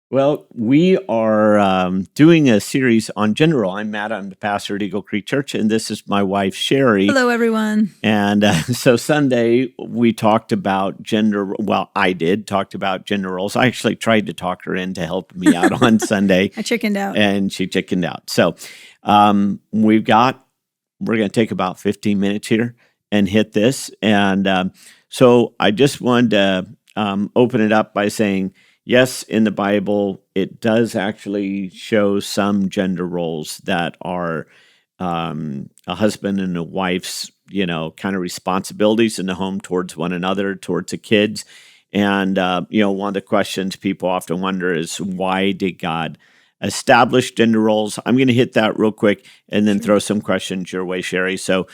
Well, we are doing a series on gender role. I'm Matt. I'm the pastor at Eagle Creek Church, and this is my wife, Sheri. Hello, everyone. And so Sunday, we talked about well, I did, talked about gender roles. I actually tried to talk her into helping me out on Sunday. I chickened out. And she chickened out. So we're going to take about 15 minutes here and hit this. And so I just wanted to open it up by saying, yes, in the Bible, it does actually show some gender roles that are a husband and a wife's, kind of responsibilities in the home towards one another, towards the kids. And, one of the questions people often wonder is, why did God establish gender roles? I'm going to hit that real quick and then throw some questions your way, Sheri. So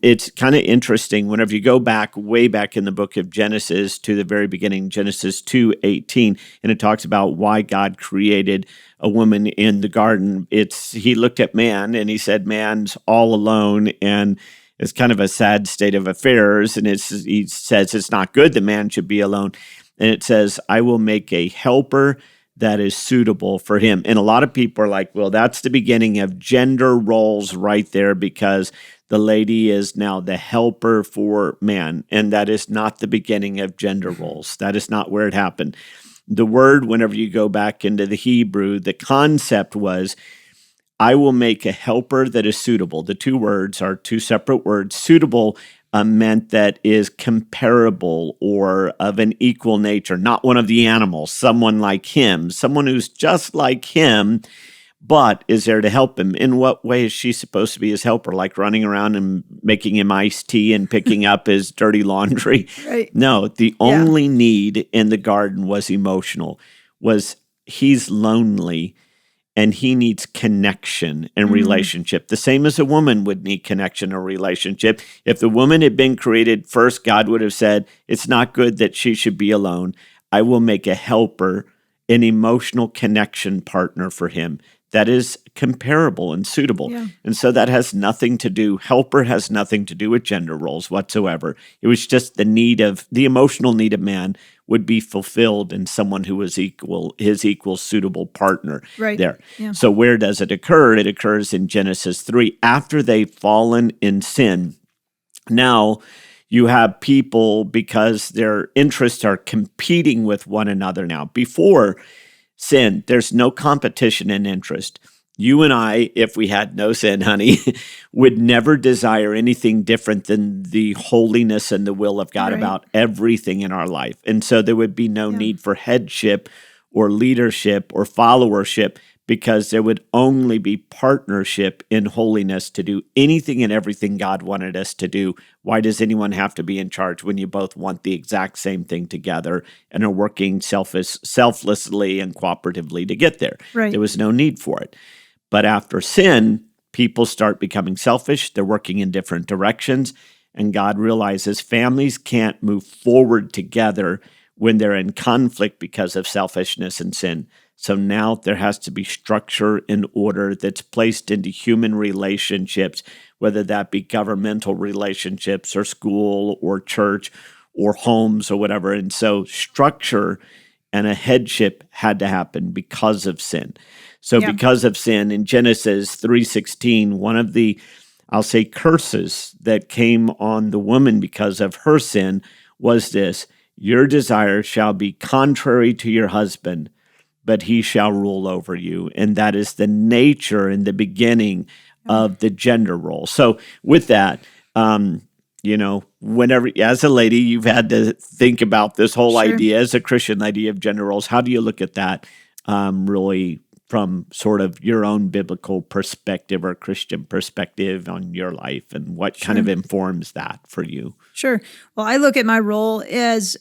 it's kind of interesting. Whenever you go back, way back in the book of Genesis to the very beginning, Genesis 2:18, and it talks about why God created a woman in the garden. He looked at man and he said, man's all alone, and it's kind of a sad state of affairs. And he says it's not good that man should be alone. And it says, I will make a helper that is suitable for him. And a lot of people are like, well, that's the beginning of gender roles right there, because the lady is now the helper for man. And that is not the beginning of gender roles. That is not where it happened. The word, whenever you go back into the Hebrew, the concept was, I will make a helper that is suitable. The two words are two separate words. Suitable meant that is comparable or of an equal nature, not one of the animals, someone like him, someone who's just like him, but is there to help him. In what way is she supposed to be his helper? Like running around and making him iced tea and picking up his dirty laundry? Right. No, the only need in the garden was emotional, was he's lonely and he needs connection and relationship. The same as a woman would need connection or relationship. If the woman had been created first, God would have said, it's not good that she should be alone. I will make a helper, an emotional connection partner for him that is comparable and suitable. Yeah. And so that has nothing to do, helper has nothing to do with gender roles whatsoever. It was just the emotional need of man would be fulfilled in someone who was his equal suitable partner there. Yeah. So where does it occur? It occurs in Genesis 3, after they've fallen in sin. Now you have people, because their interests are competing with one another now. Before sin, there's no competition in interest. You and I, if we had no sin, honey, would never desire anything different than the holiness and the will of God about everything in our life. And so there would be no need for headship or leadership or followership, because there would only be partnership in holiness to do anything and everything God wanted us to do. Why does anyone have to be in charge when you both want the exact same thing together and are working selflessly and cooperatively to get there? Right. There was no need for it. But after sin, people start becoming selfish. They're working in different directions. And God realizes families can't move forward together when they're in conflict because of selfishness and sin. So now there has to be structure and order that's placed into human relationships, whether that be governmental relationships or school or church or homes or whatever. And so structure and a headship had to happen because of sin. So because of sin, in Genesis 3:16, one of the, I'll say, curses that came on the woman because of her sin was this: your desire shall be contrary to your husband, but he shall rule over you. And that is the nature and the beginning of the gender role. So with that, whenever, as a lady, you've had to think about this whole idea as a Christian idea of gender roles. How do you look at that really from sort of your own biblical perspective or Christian perspective on your life, and what kind of informs that for you? Sure. Well, I look at my role as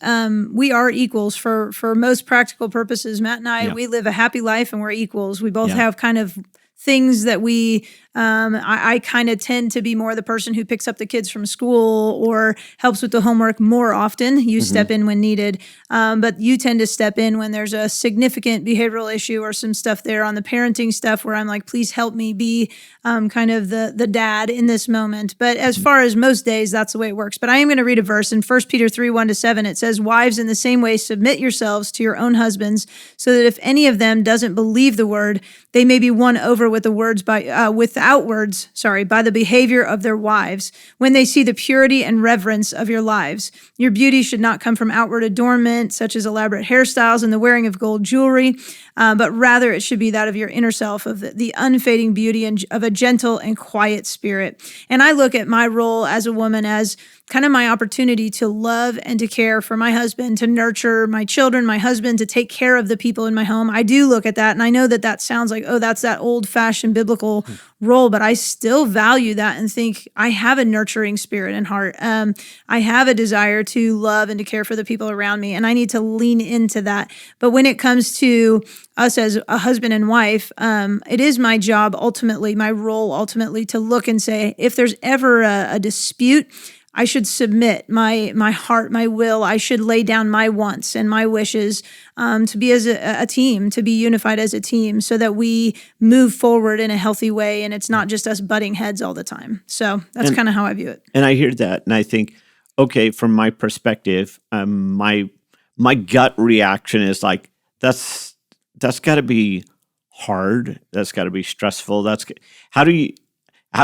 we are equals for most practical purposes. Matt and I, we live a happy life and we're equals. We both have kind of things that I kind of tend to be more the person who picks up the kids from school or helps with the homework more often. You step in when needed, but you tend to step in when there's a significant behavioral issue or some stuff there on the parenting stuff where I'm like, please help me be kind of the dad in this moment. But as far as most days, that's the way it works. But I am going to read a verse in 1 Peter 3, 1-7. It says, wives, in the same way, submit yourselves to your own husbands, so that if any of them doesn't believe the word, they may be won over with the words by the behavior of their wives, when they see the purity and reverence of your lives. Your beauty should not come from outward adornment, such as elaborate hairstyles and the wearing of gold jewelry, but rather it should be that of your inner self, of the unfading beauty and of a gentle and quiet spirit. And I look at my role as a woman as kind of my opportunity to love and to care for my husband, to nurture my children, my husband, to take care of the people in my home. I do look at that, and I know that sounds like, oh, that's that old-fashioned biblical role, but I still value that and think I have a nurturing spirit and heart. I have a desire to love and to care for the people around me, and I need to lean into that. But when it comes to us as a husband and wife, it is my job ultimately, my role ultimately, to look and say, if there's ever a dispute, I should submit my heart, my will. I should lay down my wants and my wishes to be as a team, to be unified as a team, so that we move forward in a healthy way, and it's not just us butting heads all the time. So that's kind of how I view it. And I hear that, and I think, okay, from my perspective, my gut reaction is like, that's got to be hard. That's got to be stressful.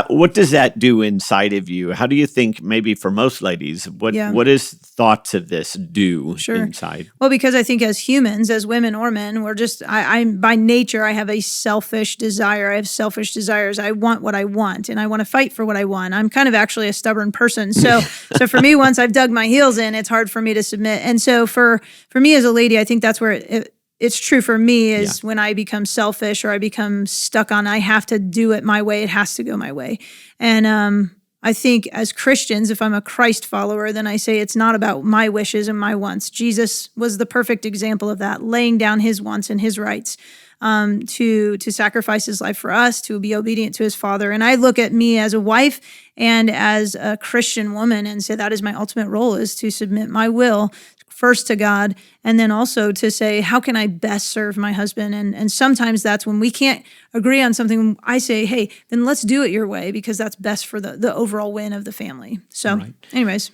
What does that do inside of you? How do you think, maybe for most ladies, what does thoughts of this do inside? Well, because I think as humans, as women or men, we're just, I'm by nature, I have a selfish desire. I have selfish desires. I want what I want, and I want to fight for what I want. I'm kind of actually a stubborn person. So for me, once I've dug my heels in, it's hard for me to submit. And so for me as a lady, I think that's where it's true for me is when I become selfish or I become stuck on, I have to do it my way. It has to go my way. And I think as Christians, if I'm a Christ follower, then I say it's not about my wishes and my wants. Jesus was the perfect example of that, laying down his wants and his rights to sacrifice his life for us, to be obedient to his Father. And I look at me as a wife and as a Christian woman and say that is my ultimate role, is to submit my will first to God, and then also to say, how can I best serve my husband? And sometimes that's when we can't agree on something. I say, hey, then let's do it your way, because that's best for the overall win of the family. So anyways.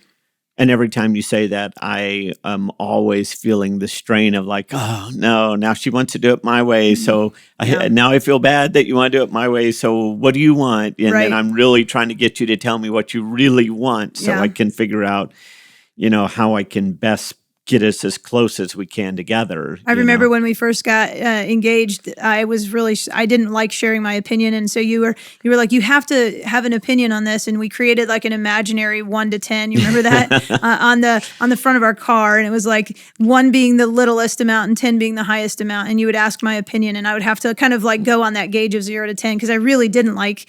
And every time you say that, I am always feeling the strain of like, oh, no, now she wants to do it my way. So now I feel bad that you want to do it my way. So what do you want? And then I'm really trying to get you to tell me what you really want, so I can figure out, how I can best get us as close as we can together. I remember when we first got engaged, I didn't like sharing my opinion. And so you were like, you have to have an opinion on this. And we created like an imaginary 1 to 10. You remember that on the front of our car. And it was like 1 being the littlest amount and 10 being the highest amount. And you would ask my opinion, and I would have to kind of like go on that gauge of 0 to 10, because I really didn't like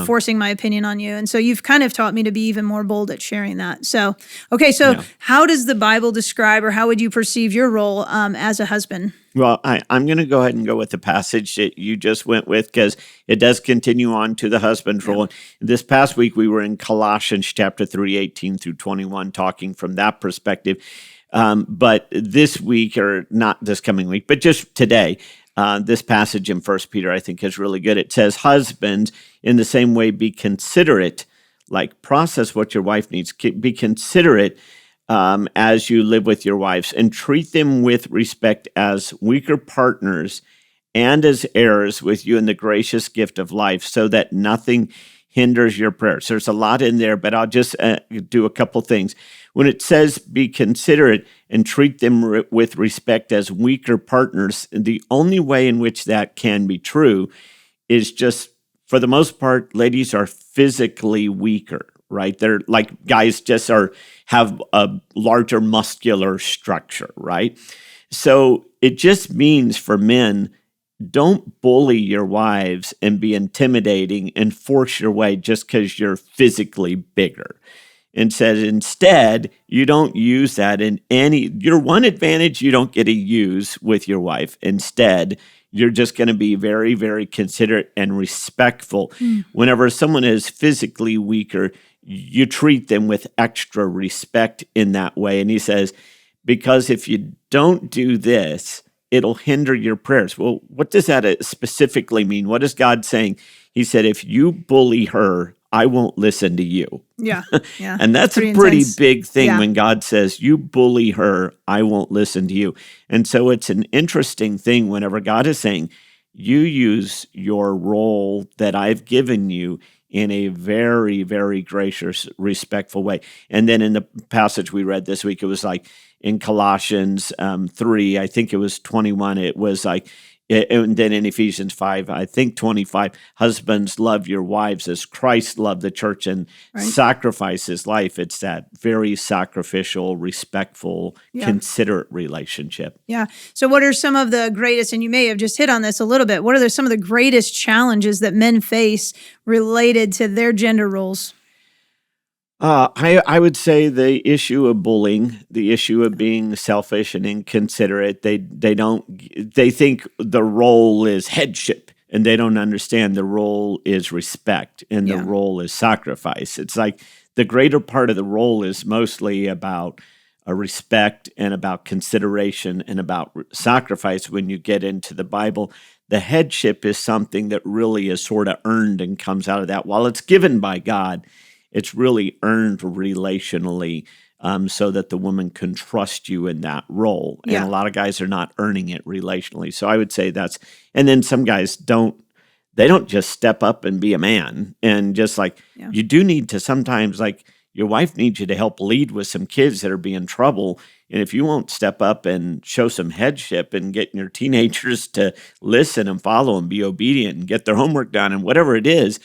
forcing my opinion on you. And so you've kind of taught me to be even more bold at sharing that. So, okay. So how does the Bible describe, or how would you perceive your role as a husband? Well, I'm going to go ahead and go with the passage that you just went with, because it does continue on to the husband's role. This past week, we were in Colossians chapter 3, 18 through 21, talking from that perspective. But this week, or not this coming week, but just today, this passage in 1 Peter, I think, is really good. It says, husbands, in the same way, be considerate, like process what your wife needs. Be considerate as you live with your wives, and treat them with respect as weaker partners and as heirs with you in the gracious gift of life, so that nothing hinders your prayers. There's a lot in there, but I'll just do a couple things. When it says be considerate and treat them with respect as weaker partners, the only way in which that can be true is just, for the most part, ladies are physically weaker, right? They're like, guys just have a larger muscular structure, right? So it just means for men, don't bully your wives and be intimidating and force your way just because you're physically bigger. and said, instead, you don't use that in your one advantage you don't get to use with your wife. Instead, you're just going to be very, very considerate and respectful. Whenever someone is physically weaker, you treat them with extra respect in that way. And he says, because if you don't do this, it'll hinder your prayers. Well, what does that specifically mean? What is God saying? He said, if you bully her, I won't listen to you. Yeah. Yeah. And that's a Pretty pretty intense. big thing Yeah. when God says, you bully her, I won't listen to you. And so it's an interesting thing whenever God is saying, you use your role that I've given you in a very, very gracious, respectful way. And then in the passage we read this week, it was like in Colossians 3, I think it was 21, it was like, and then in Ephesians 5, I think 25, husbands, love your wives as Christ loved the church and sacrificed his life. It's that very sacrificial, respectful, considerate relationship. Yeah. So what are some of the greatest, and you may have just hit on this a little bit, what are some of the greatest challenges that men face related to their gender roles? I would say the issue of bullying, the issue of being selfish and inconsiderate. They think the role is headship, and they don't understand the role is respect and the role is sacrifice. It's like the greater part of the role is mostly about a respect and about consideration and about sacrifice. When you get into the Bible, the headship is something that really is sort of earned and comes out of that. While it's given by God, it's really earned relationally, so that the woman can trust you in that role. And a lot of guys are not earning it relationally. So I would say that's, and then some guys don't just step up and be a man. And just like you do need to sometimes, like your wife needs you to help lead with some kids that are being in trouble. And if you won't step up and show some headship and get your teenagers to listen and follow and be obedient and get their homework done and whatever it is,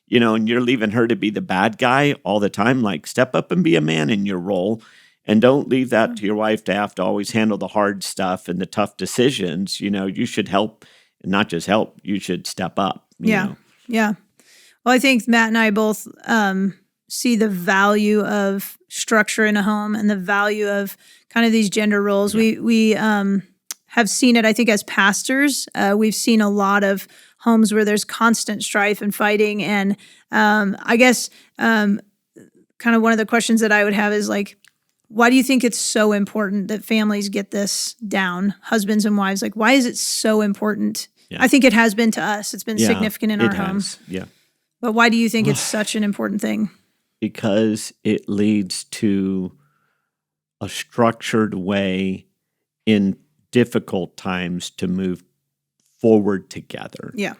and you're leaving her to be the bad guy all the time, like step up and be a man in your role, and don't leave that to your wife to have to always handle the hard stuff and the tough decisions. You should help, and not just help, you should step up. You know? Yeah. Well, I think Matt and I both see the value of structure in a home and the value of kind of these gender roles. We have seen it, I think, as pastors. We've seen a lot of homes where there's constant strife and fighting. And I guess kind of one of the questions that I would have is like, why do you think it's so important that families get this down, husbands and wives? Like, why is it so important? Yeah. I think it has been to us. It's been significant in our home. Yeah. But why do you think it's such an important thing? Because it leads to a structured way in difficult times to move forward together. Yeah.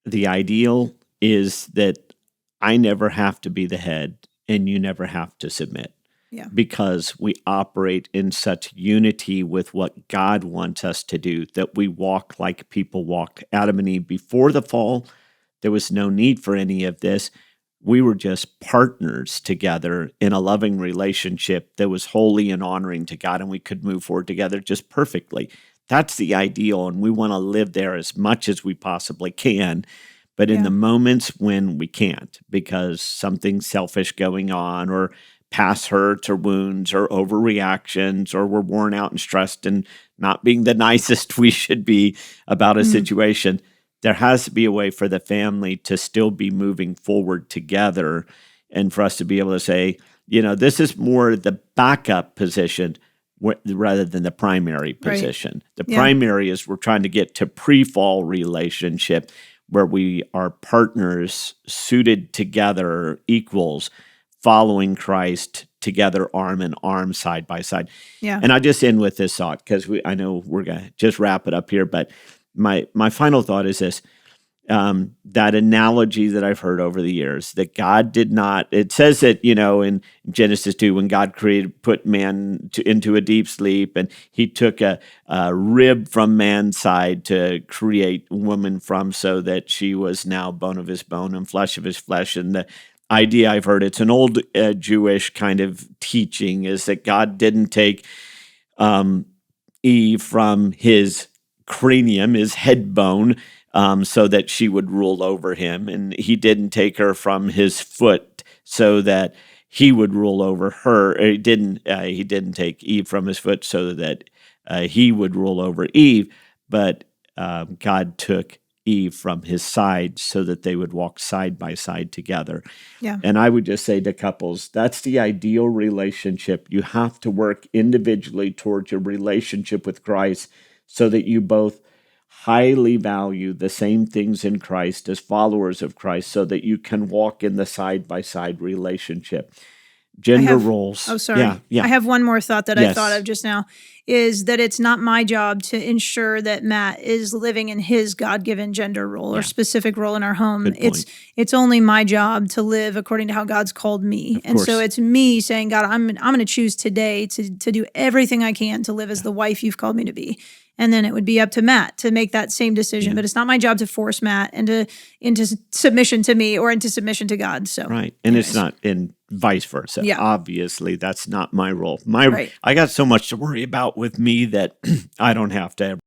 The ideal is that I never have to be the head and you never have to submit. Yeah. Because we operate in such unity with what God wants us to do that we walk like people walked. Adam and Eve before the fall, there was no need for any of this. We were just partners together in a loving relationship that was holy and honoring to God, and we could move forward together just perfectly. That's the ideal, and we want to live there as much as we possibly can. But in the moments when we can't, because something's selfish going on, or past hurts or wounds or overreactions, or we're worn out and stressed and not being the nicest we should be about a situation, there has to be a way for the family to still be moving forward together, and for us to be able to say, this is more the backup position rather than the primary position. Right. The primary is we're trying to get to pre-fall relationship where we are partners suited together, equals, following Christ together, arm in arm, side by side. Yeah. And I just end with this thought, because I know we're going to just wrap it up here, but my final thought is this. That analogy that I've heard over the years, that God did not, it says that, in Genesis 2, when God put man into a deep sleep, and he took a rib from man's side to create woman from, so that she was now bone of his bone and flesh of his flesh. And the idea I've heard, it's an old Jewish kind of teaching, is that God didn't take Eve from his cranium, his head bone, so that she would rule over him. And he didn't take her from his foot so that he would rule over her. He didn't take Eve from his foot so that he would rule over Eve, but God took Eve from his side so that they would walk side by side together. Yeah. And I would just say to couples, that's the ideal relationship. You have to work individually towards your relationship with Christ so that you both highly value the same things in Christ as followers of Christ so that you can walk in the side-by-side relationship. Gender roles. Oh, sorry. Yeah, yeah. I have one more thought that I Yes. thought of just now, is that it's not my job to ensure that Matt is living in his God-given gender role or specific role in our home. Good point. It's only my job to live according to how God's called me. And so course. it's me saying, God, I'm going to choose today to do everything I can to live as the wife you've called me to be. And then it would be up to Matt to make that same decision. But it's not my job to force Matt into submission to me or into submission to God. So Right. And it's not in vice versa. Yeah. Obviously, that's not my role. Right. I got so much to worry about with me that I don't have to